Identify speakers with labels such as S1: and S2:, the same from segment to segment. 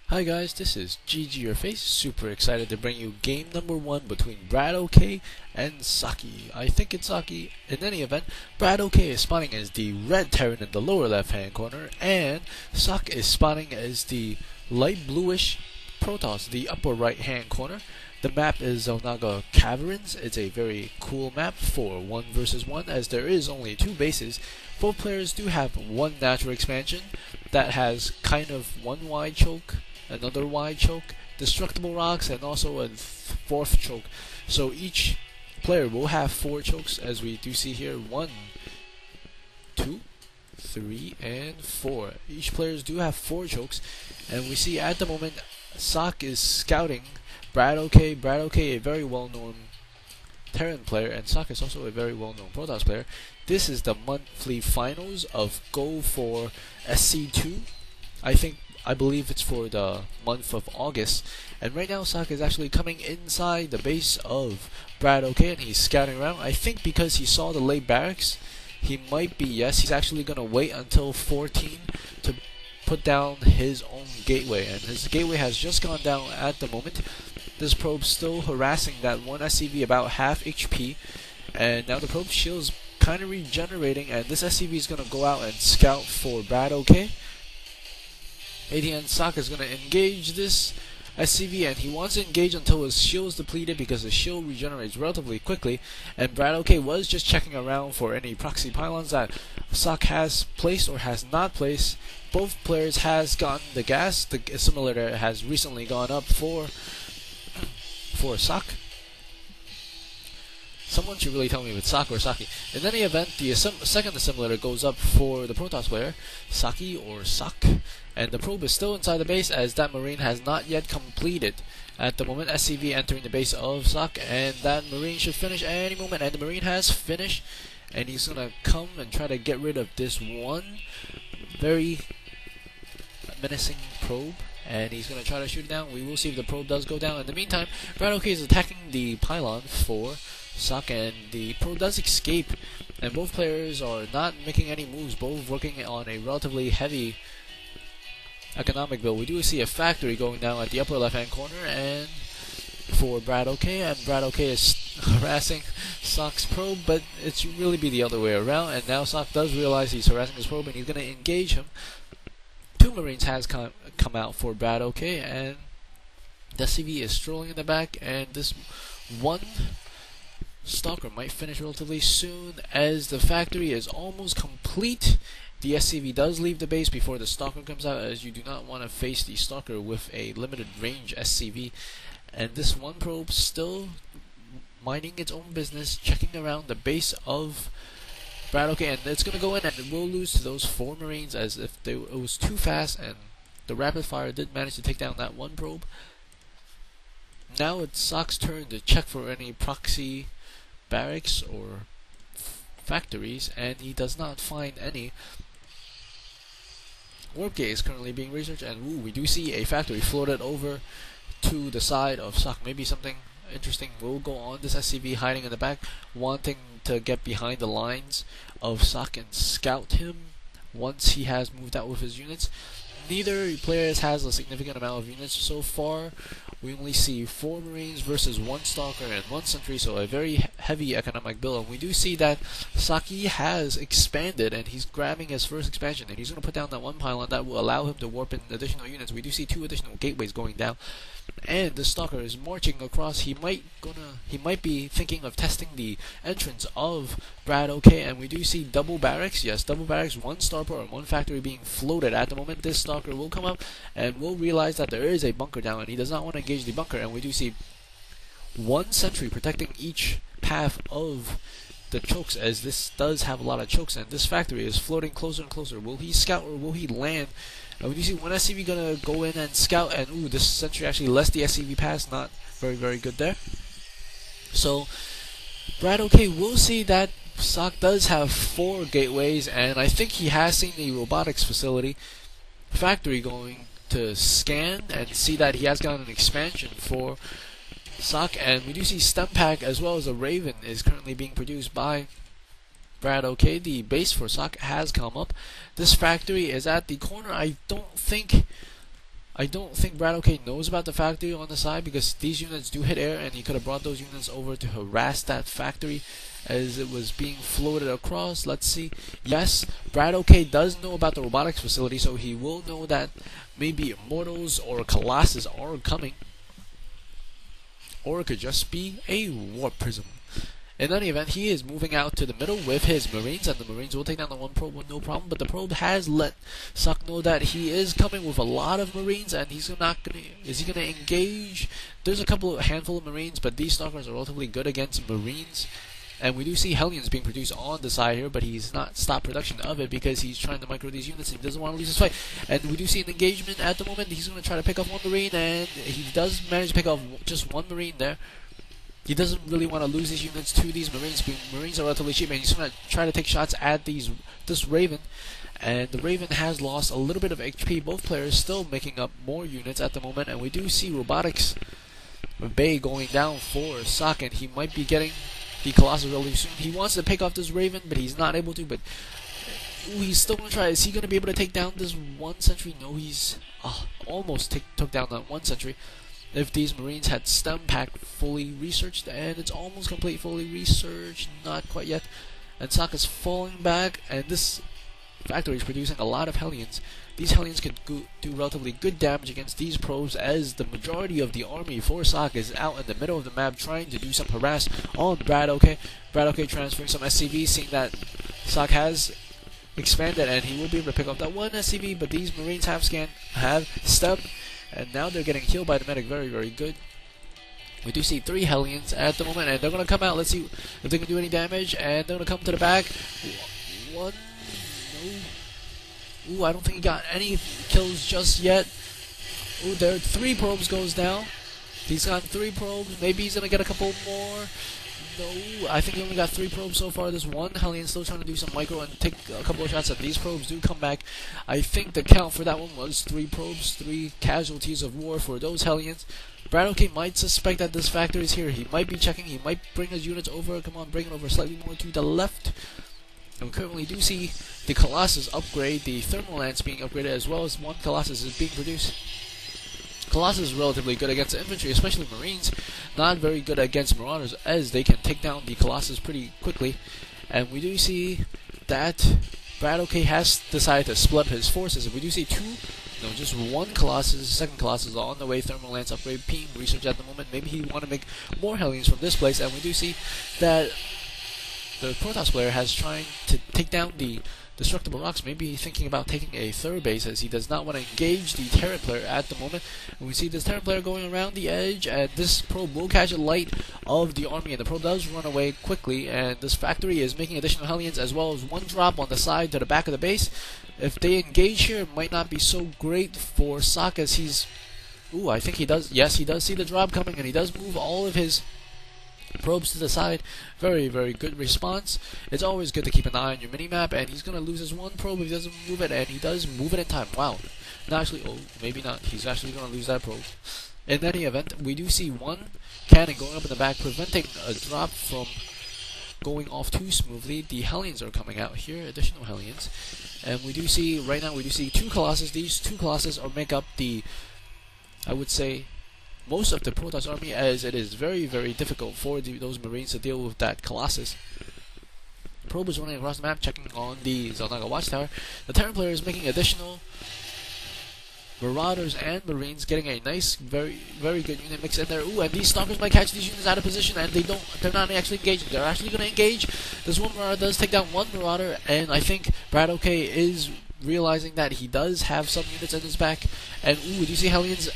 S1: Hi guys, this is ggurface, super excited to bring you game number 1 between BratOk and Socke. I think it's Socke. In any event, BratOk is spawning as the red Terran in the lower left hand corner, and Socke is spawning as the light bluish Protoss, the upper right hand corner. The map is Xel Naga Caverns. It's a very cool map for 1 versus 1 as there is only 2 bases. Both players do have one natural expansion that has kind of one wide choke, another wide choke, destructible rocks, and also a fourth choke. So each player will have 4 chokes, as we do see here. 1, 2, 3, and 4. Each players do have 4 chokes, and we see at the moment Socke is scouting BratOk. BratOk, a very well-known Terran player, and Socke is also a very well-known Protoss player. This is the monthly finals of Go4SC2. I believe it's for the month of August, and right now Socke is actually coming inside the base of BratOk and he's scouting around. I think because he saw the late barracks, he might be, yes, he's actually going to wait until 14 to put down his own gateway, and his gateway has just gone down at the moment. This probe still harassing that one SCV about half HP, and now the probe shield's kind of regenerating, and this SCV is going to go out and scout for BratOk. ADN Socke is going to engage this SCV, and he wants to engage until his shield is depleted because his shield regenerates relatively quickly, and BratOk was just checking around for any proxy pylons that Socke has placed or has not placed. Both players has gotten the gas. The assimilator has recently gone up for Socke. Someone should really tell me if it's Socke or Socke. In any event, the second assimilator goes up for the Protoss player, Socke or Socke, and the probe is still inside the base as that Marine has not yet completed. At the moment, SCV entering the base of Socke, and that Marine should finish any moment, and the Marine has finished, and he's gonna come and try to get rid of this one very menacing probe, and he's going to try to shoot it down. We will see if the probe does go down. In the meantime, BratOk is attacking the pylon for Socke, and the probe does escape, and both players are not making any moves, both working on a relatively heavy economic build. We do see a factory going down at the upper left hand corner, and for BratOk, and BratOk is harassing Socke's probe, but it should really be the other way around, and now Socke does realize he's harassing his probe, and he's going to engage him. 2 Marines has come out for BratOk, and the CV is strolling in the back, and this one Stalker might finish relatively soon as the factory is almost complete. The SCV does leave the base before the Stalker comes out, as you do not want to face the Stalker with a limited range SCV. And this one probe still minding its own business, checking around the base of BratOk, and it's going to go in, and it will lose to those 4 Marines as if it was too fast, and the rapid fire did manage to take down that one probe. Now it's Socke's turn to check for any proxy barracks or factories, and he does not find any. Warp gate is currently being researched, and we do see a factory floated over to the side of Socke. Maybe something interesting will go on. This SCV hiding in the back, wanting to get behind the lines of Socke and scout him once he has moved out with his units. Neither player has a significant amount of units so far. We only see 4 Marines versus 1 Stalker and 1 Sentry, so a very heavy economic build. And we do see that Socke has expanded, and he's grabbing his first expansion, and he's going to put down that one pylon that will allow him to warp in additional units. We do see 2 additional gateways going down, and the Stalker is marching across. He might be thinking of testing the entrance of BratOk, and we do see double barracks. Yes, double barracks, 1 starport and 1 factory being floated. At the moment, this Stalker will come up and will realize that there is a bunker down, and he does not want to engage the bunker. And we do see 1 sentry protecting each path of the chokes, as this does have a lot of chokes, and this factory is floating closer and closer. Will he scout or will he land? And we do see 1 SCV gonna go in and scout, and ooh, this sentry actually lets the SCV pass. Not very good there. So BratOk will see that Socke does have 4 gateways, and I think he has seen the robotics facility factory going to scan and see that he has gotten an expansion for Socke, and we do see stem pack as well as a Raven is currently being produced by BratOk. The base for Socke has come up. This factory is at the corner. I don't think I don't think BratOk knows about the factory on the side, because these units do hit air, and he could have brought those units over to harass that factory as it was being floated across. Let's see. Yes, BratOk does know about the robotics facility, so he will know that maybe Immortals or Colossus are coming. Or it could just be a warp prism. In any event, he is moving out to the middle with his Marines, and the Marines will take down the one probe with no problem. But the probe has let Socke know that he is coming with a lot of Marines, and he's not gonna. Is he gonna engage? There's a handful of Marines, but these Stalkers are relatively good against Marines. And we do see Hellions being produced on the side here, but he's not stopped production of it because he's trying to micro these units and he doesn't want to lose this fight. And we do see an engagement at the moment. He's going to try to pick off one Marine, and he does manage to pick off just one Marine there. He doesn't really want to lose these units to these Marines. Marines are relatively cheap, and he's going to try to take shots at this Raven. And the Raven has lost a little bit of HP. Both players still making up more units at the moment, and we do see Robotics Bay going down for Socke, and he might be getting the Colossus really soon. He wants to pick off this Raven, but he's not able to. But he's still going to try. Is he going to be able to take down this one sentry? No, he's almost took down that one sentry. If these Marines had stem pack fully researched, and it's almost complete fully researched, not quite yet. And Socke is falling back, and this factory is producing a lot of Hellions. These Hellions could do relatively good damage against these probes, as the majority of the army for Socke is out in the middle of the map trying to do some harass on BratOk. BratOk transferring some SCV, seeing that Socke has expanded, and he will be able to pick up that one SCV, but these Marines have stepped, and now they're getting healed by the medic. Very, very good. We do see 3 Hellions at the moment, and they're going to come out. Let's see if they can do any damage, and they're going to come to the back. One, no. Ooh, I don't think he got any kills just yet. Ooh, there are 3 probes goes down. He's got 3 probes. Maybe he's gonna get a couple more. No, I think he only got 3 probes so far. This one Hellion still trying to do some micro and take a couple of shots at these probes. Do come back. I think the count for that one was 3 probes, 3 casualties of war for those Hellions. BratOk might suspect that this factory is here. He might be checking. He might bring his units over. Come on, bring it over slightly more to the left. And we currently do see the Colossus upgrade, the thermal lance being upgraded, as well as one Colossus is being produced. Colossus is relatively good against infantry, especially Marines. Not very good against Marauders, as they can take down the Colossus pretty quickly. And we do see that BratOk has decided to split his forces. We do see just one Colossus, second Colossus on the way. Thermal lance upgrade being researched at the moment. Maybe he want to make more Hellions from this place. And we do see that the Protoss player has trying to take down the destructible rocks. Maybe thinking about taking a third base, as he does not want to engage the Terran player at the moment. And we see this Terran player going around the edge, and this probe will catch a light of the army, and the probe does run away quickly. And this factory is making additional Hellions, as well as one drop on the side to the back of the base. If they engage here, it might not be so great for Socke, as he's... Ooh, I think he does... Yes, he does see the drop coming, and he does move all of his probes to the side. Very, very good response. It's always good to keep an eye on your minimap, and he's going to lose his one probe if he doesn't move it, and he does move it in time. Wow. Not actually, oh, maybe not. He's actually going to lose that probe. In any event, we do see one cannon going up in the back, preventing a drop from going off too smoothly. The Hellions are coming out here, additional Hellions. And we do see, right now, we do see 2 Colossus. These 2 Colossus make up the, I would say, most of the Protoss army, as it is very, very difficult for those Marines to deal with that Colossus. Probe is running across the map, checking on the Xel Naga watchtower. The Terran player is making additional Marauders and Marines, getting a nice, very, very good unit mix in there. Ooh, and these Stalkers might catch these units out of position, and they're not actually engaging. They're actually going to engage. This one Marauder does take down one Marauder, and I think BratOk is realizing that he does have some units in his back. And ooh, do you see Hellions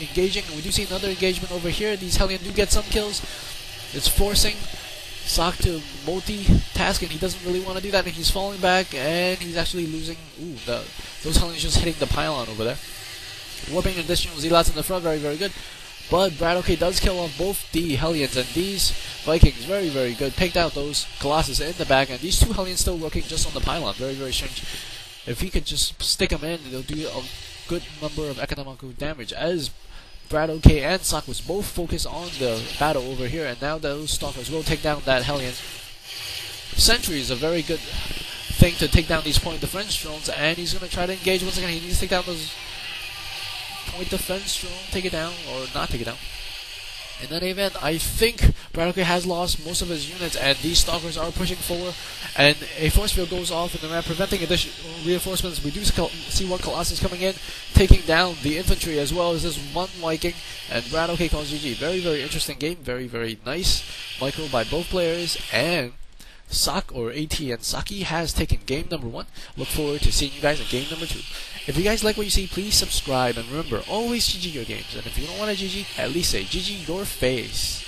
S1: engaging? We do see another engagement over here. These Hellions do get some kills. It's forcing Socke to multitask, and he doesn't really want to do that, and he's falling back, and he's actually losing. Ooh, those Hellions just hitting the pylon over there. Warping additional Zealots in the front, very, very good. But BratOk does kill off both the Hellions, and these Vikings, very, very good. Picked out those Colossus in the back, and these 2 Hellions still working just on the pylon. Very, very strange. If he could just stick them in, they'll do a good number of economical damage, as BratOk and Socke was both focused on the battle over here, and now those Stalkers will take down that Hellion. Sentry is a very good thing to take down these point defense drones, and he's going to try to engage once again. He needs to take down those point defense drone take it down, or not take it down. In any event, I think BratOk has lost most of his units, and these stalkers are pushing forward, and a force field goes off in the map, preventing additional reinforcements. We do see one Colossus coming in, taking down the infantry as well as this one Viking, and BratOk calls GG. Very, very interesting game, very, very nice micro by both players, and Socke, or AT and Socke, has taken game number 1. Look forward to seeing you guys in game number 2. If you guys like what you see, please subscribe, and remember, always GG your games, and if you don't want to GG, at least say GG your face.